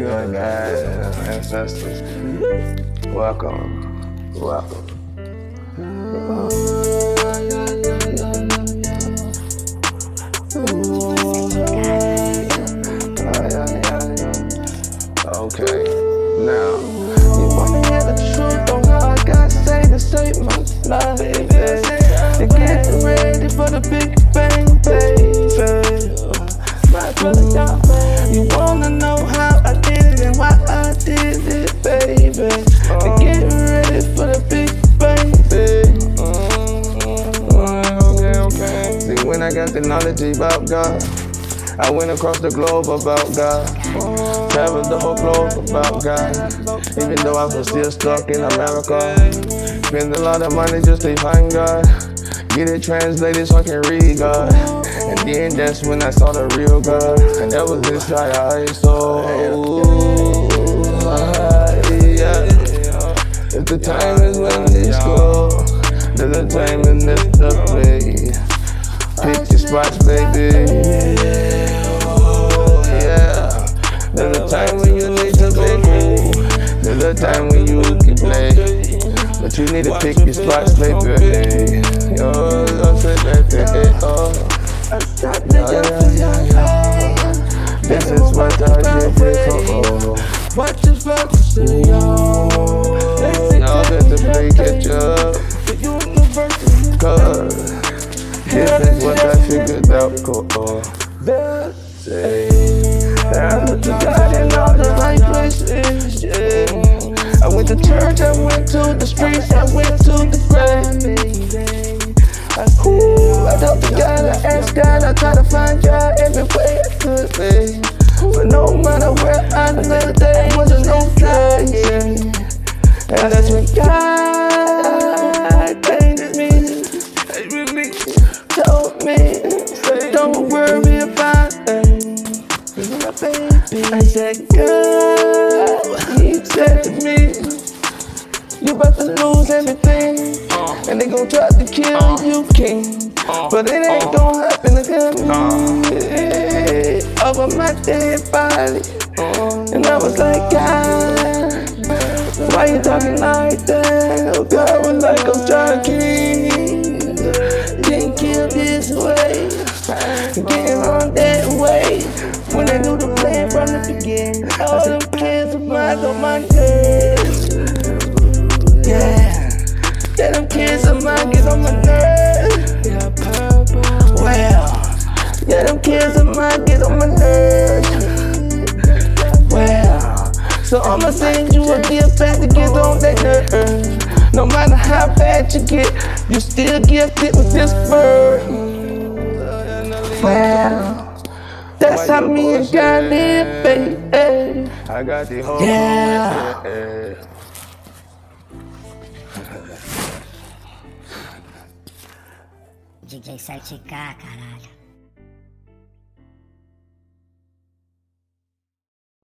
good guys and ancestors. Welcome. Welcome. Okay, now you wanna hear the truth? Don't know I gotta say to save my life, baby. To get ready for the big bang, baby. My brother, y'all, you wanna know how I did it and why I did it, baby. To get ready for the big bang, baby. Okay. See, when I got the knowledge about God, I went across the globe about God. Traveled the whole globe about God. Even though I was still stuck in America. Spend a lot of money just to find God. Get it translated so I can read God. And then that's when I saw the real God. And that was inside I saw. If the time is when it's go, then the time is the play. Pick your spots, baby. There's a time when you need to play. There's a time when you can play. But you need to pick your spots, baby. Yo, don't say that, oh. This is what I did for. What the fuck is y'all? Y'all got to play catch up. Cause this is what I figured out, I looked to God in all the right places, yeah. I went to church, I went to the streets, I went to the grave. I talked to God, I asked God, I tried to find God every way I could be. But no matter where I lived, there wasn't no place, yeah. And that's when God came to me. He really told me, don't worry about it. I said, girl, he said to me, you about to lose everything, and they gon' try to kill you, king. But it ain't gon' happen again, over my dead body. And I was like, God, why you talking like that? Oh, God was like, I'm trying to kill, can't kill this way, getting on that way. When I knew the plan from the beginning, all them plans of mine on my nerves. Yeah, yeah, them kids of mine get on my nerves. Well, yeah, them kids of mine get on my nerves. Well, so I'ma send you a gift back to get on that nerve. No matter how bad you get, you still gifted with this bird. Well, that's how me and God live, baby. I got the whole DJ 7K, caralho.